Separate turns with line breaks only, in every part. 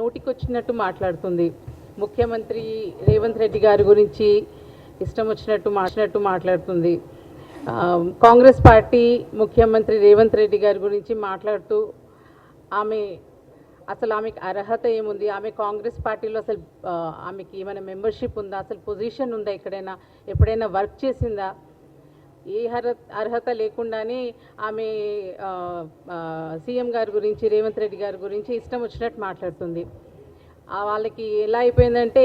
నోటికొచ్చినట్టు మాట్లాడుతుంది. ముఖ్యమంత్రి రేవంత్ రెడ్డి గారి గురించి ఇష్టం వచ్చినట్టు మాట్లాడుతుంది. కాంగ్రెస్ పార్టీ ముఖ్యమంత్రి రేవంత్ రెడ్డి గారి గురించి మాట్లాడుతూ ఆమెకి అర్హత ఏముంది, ఆమె కాంగ్రెస్ పార్టీలో అసలు ఆమెకి ఏమైనా మెంబర్షిప్ ఉందా, అసలు పొజిషన్ ఉందా, ఎప్పుడైనా వర్క్ చేసిందా, ఏ అర్హత లేకుండానే ఆమె సీఎం గారి గురించి రేవంత్ రెడ్డి గారి గురించి ఇష్టం వచ్చినట్టు మాట్లాడుతుంది. వాళ్ళకి ఎలా అయిపోయిందంటే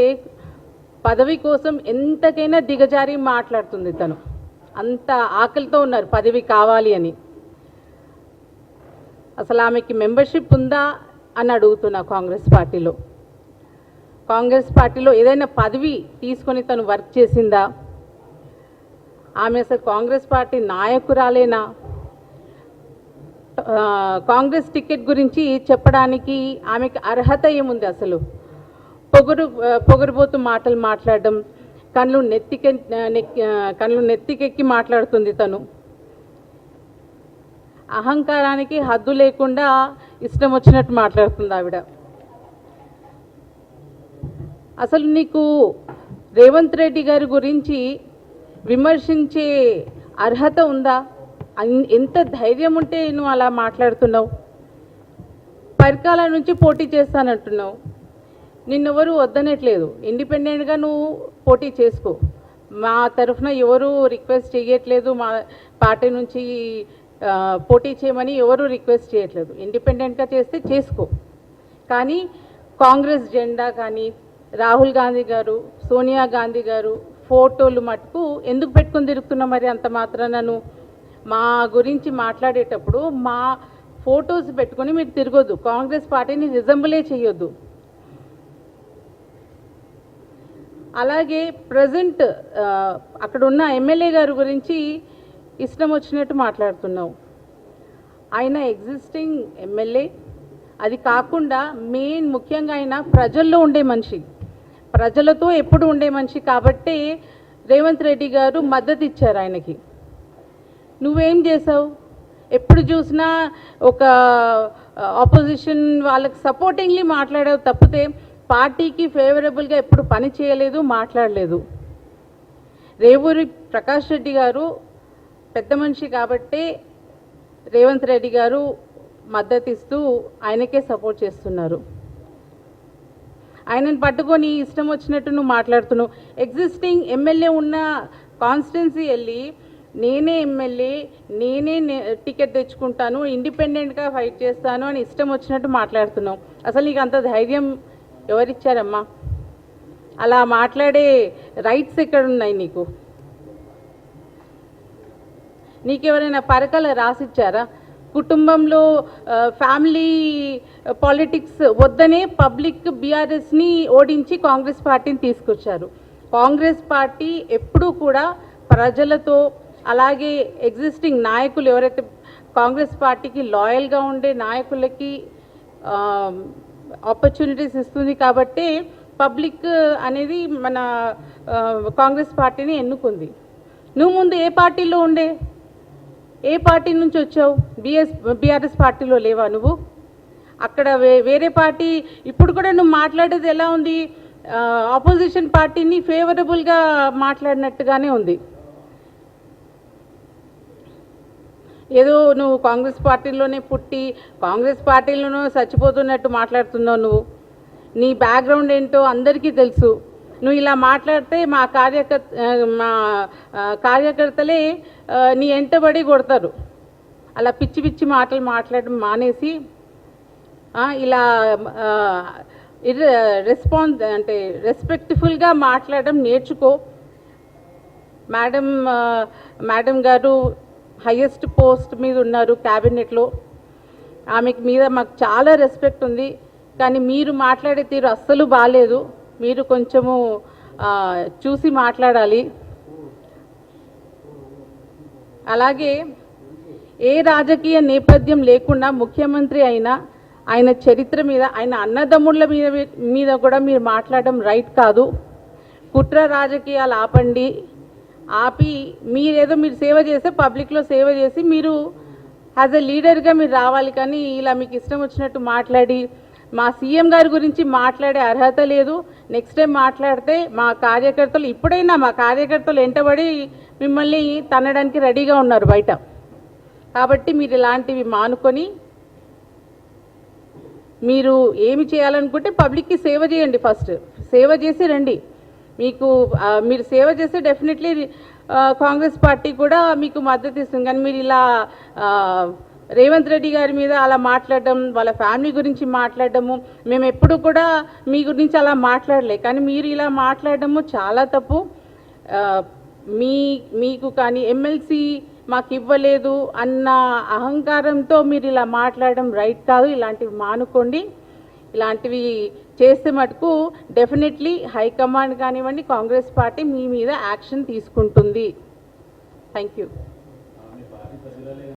పదవి కోసం ఎంతకైనా దిగజారి మాట్లాడుతుంది. తను అంత ఆకలితో ఉన్నారు పదవి కావాలి అని. అసలు ఆమెకి మెంబర్షిప్ ఉందా అని అడుగుతున్నా. కాంగ్రెస్ పార్టీలో ఏదైనా పదవి తీసుకొని తను వర్క్ చేసిందా, ఆమె అసలు కాంగ్రెస్ పార్టీ నాయకురాలేనా, కాంగ్రెస్ టికెట్ గురించి చెప్పడానికి ఆమెకి అర్హత ఏముంది, అసలు పొగరుబోతు మాటలు మాట్లాడడం, కళ్ళు నెత్తికెక్కి మాట్లాడుతుంది. తను అహంకారానికి హద్దు లేకుండా ఇష్టం వచ్చినట్టు మాట్లాడుతుంది ఆవిడ. అసలు నీకు రేవంత్ రెడ్డి గారి గురించి విమర్శించే అర్హత ఉందా? ఎంత ధైర్యం ఉంటే నువ్వు అలా మాట్లాడుతున్నావు? పరికాల నుంచి పోటీ చేస్తానంటున్నావు. నిన్నెవరు వద్దనట్లేదు, ఇండిపెండెంట్గా నువ్వు పోటీ చేసుకో. మా తరఫున ఎవరు రిక్వెస్ట్ చేయట్లేదు, మా పార్టీ నుంచి పోటీ చేయమని ఎవరు రిక్వెస్ట్ చేయట్లేదు. ఇండిపెండెంట్గా చేస్తే చేసుకో. కానీ కాంగ్రెస్ జెండా కానీ రాహుల్ గాంధీ గారు, సోనియా గాంధీ గారు ఫోటోలు మటుకు ఎందుకు పెట్టుకొని తిరుగుతున్నావు? మరి అంత మాత్రాన మా గురించి మాట్లాడేటప్పుడు మా ఫొటోస్ పెట్టుకొని మీరు తిరగొద్దు. కాంగ్రెస్ పార్టీని రిజంబులే చేయొద్దు. అలాగే ప్రజెంట్ అక్కడ ఉన్న ఎమ్మెల్యే గారి గురించి ఇష్టం వచ్చినట్టు మాట్లాడుతున్నావు. ఆయన ఎగ్జిస్టింగ్ ఎమ్మెల్యే, అది కాకుండా ముఖ్యంగా ఆయన ప్రజల్లో ఉండే మనిషి, ప్రజలతో ఎప్పుడు ఉండే మనిషి కాబట్టి రేవంత్ రెడ్డి గారు మద్దతు ఇచ్చారు ఆయనకి. నువ్వేం చేసావు? ఎప్పుడు చూసినా ఒక ఆపోజిషన్ వాళ్ళకి సపోర్టింగ్లీ మాట్లాడావు తప్పితే పార్టీకి ఫేవరబుల్గా ఎప్పుడు పని చేయలేదు, మాట్లాడలేదు. రేవూరి ప్రకాష్ రెడ్డి గారు పెద్ద మనిషి కాబట్టి రేవంత్ రెడ్డి గారు మద్దతు ఇస్తూ ఆయనకే సపోర్ట్ చేస్తున్నారు. ఆయనను పట్టుకొని ఇష్టం వచ్చినట్టు నువ్వు మాట్లాడుతున్నావు. ఎగ్జిస్టింగ్ ఎమ్మెల్యే ఉన్న కాన్స్టిట్యున్సీ వెళ్ళి నేనే ఎమ్మెల్యే, నేనే టికెట్ తెచ్చుకుంటాను, ఇండిపెండెంట్గా ఫైట్ చేస్తాను అని ఇష్టం వచ్చినట్టు మాట్లాడుతున్నావు. అసలు నీకు అంత ధైర్యం ఎవరిచ్చారమ్మా? అలా మాట్లాడే రైట్స్ ఎక్కడున్నాయి నీకు? నీకెవరైనా పరకలు రాసిచ్చారా? కుటుంబంలో ఫ్యామిలీ పాలిటిక్స్ వద్దనే పబ్లిక్ బీఆర్ఎస్ని ఓడించి కాంగ్రెస్ పార్టీని తీసుకొచ్చారు. కాంగ్రెస్ పార్టీ ఎప్పుడూ కూడా ప్రజలతో, అలాగే ఎగ్జిస్టింగ్ నాయకులు ఎవరైతే కాంగ్రెస్ పార్టీకి లాయల్గా ఉండే నాయకులకి ఆపర్చునిటీస్ ఇస్తుంది కాబట్టి పబ్లిక్ అనేది మన కాంగ్రెస్ పార్టీని ఎన్నుకుంది. నువ్వు ముందు ఏ పార్టీలో ఉండే? ఏ పార్టీ నుంచి వచ్చావు? బీఆర్ఎస్ పార్టీలో లేవా నువ్వు? అక్కడ వేరే పార్టీ. ఇప్పుడు కూడా నువ్వు మాట్లాడేది ఎలా ఉంది? ఆపోజిషన్ పార్టీని ఫేవరబుల్గా మాట్లాడినట్టుగానే ఉంది. ఏదో నువ్వు కాంగ్రెస్ పార్టీలోనే పుట్టి కాంగ్రెస్ పార్టీలోనూ చచ్చిపోతున్నట్టు మాట్లాడుతున్నావు. నువ్వు నీ బ్యాక్గ్రౌండ్ ఏంటో అందరికీ తెలుసు. నువ్వు ఇలా మాట్లాడితే మా కార్యకర్తలే నీ ఎంటబడి కొడతారు. అలా పిచ్చి పిచ్చి మాటలు మాట్లాడడం మానేసి ఇలా రెస్పెక్ట్ఫుల్గా మాట్లాడడం నేర్చుకో. మేడం గారు హైయెస్ట్ పోస్ట్ మీద ఉన్నారు క్యాబినెట్లో. ఆమెకి మీద మాకు చాలా రెస్పెక్ట్ ఉంది. కానీ మీరు మాట్లాడే తీరు అస్సలు బాగాలేదు. మీరు కొంచెము చూసి మాట్లాడాలి. అలాగే ఏ రాజకీయ నేపథ్యం లేకుండా ముఖ్యమంత్రి అయినా ఆయన చరిత్ర మీద, ఆయన అన్నదమ్ముళ్ళ మీద కూడా మీరు మాట్లాడడం రైట్ కాదు. కుట్ర రాజకీయాలు ఆపి మీరు సేవ చేస్తే పబ్లిక్లో సేవ చేసి మీరు యాజ్ ఎ లీడర్గా మీరు రావాలి. కానీ ఇలా మీకు ఇష్టం వచ్చినట్టు మాట్లాడి మా సీఎం గారి గురించి మాట్లాడే అర్హత లేదు. నెక్స్ట్ టైం మాట్లాడితే మా కార్యకర్తలు ఇప్పుడైనా మా కార్యకర్తలు వెంటబడి మిమ్మల్ని తన్నడానికి రెడీగా ఉన్నారు బయట. కాబట్టి మీరు ఇలాంటివి మానుకొని మీరు ఏమి చేయాలనుకుంటే పబ్లిక్కి సేవ చేయండి. ఫస్ట్ సేవ చేసి రండి. మీరు సేవ చేస్తే డెఫినెట్లీ కాంగ్రెస్ పార్టీ కూడా మీకు మద్దతు ఇస్తుంది. కానీ మీరు ఇలా రేవంత్ రెడ్డి గారి మీద అలా మాట్లాడడం, వాళ్ళ ఫ్యామిలీ గురించి మాట్లాడడము, మేము ఎప్పుడు కూడా మీ గురించి అలా మాట్లాడలే, కానీ మీరు ఇలా మాట్లాడడము చాలా తప్పు. మీకు కానీ ఎమ్మెల్సీ మాకు ఇవ్వలేదు అన్న అహంకారంతో మీరు ఇలా మాట్లాడడం రైట్ కాదు. ఇలాంటివి మానుకోండి. ఇలాంటివి చేస్తే మటుకు డెఫినెట్లీ హైకమాండ్ కానివ్వండి, కాంగ్రెస్ పార్టీ మీ మీద యాక్షన్ తీసుకుంటుంది. Thank you.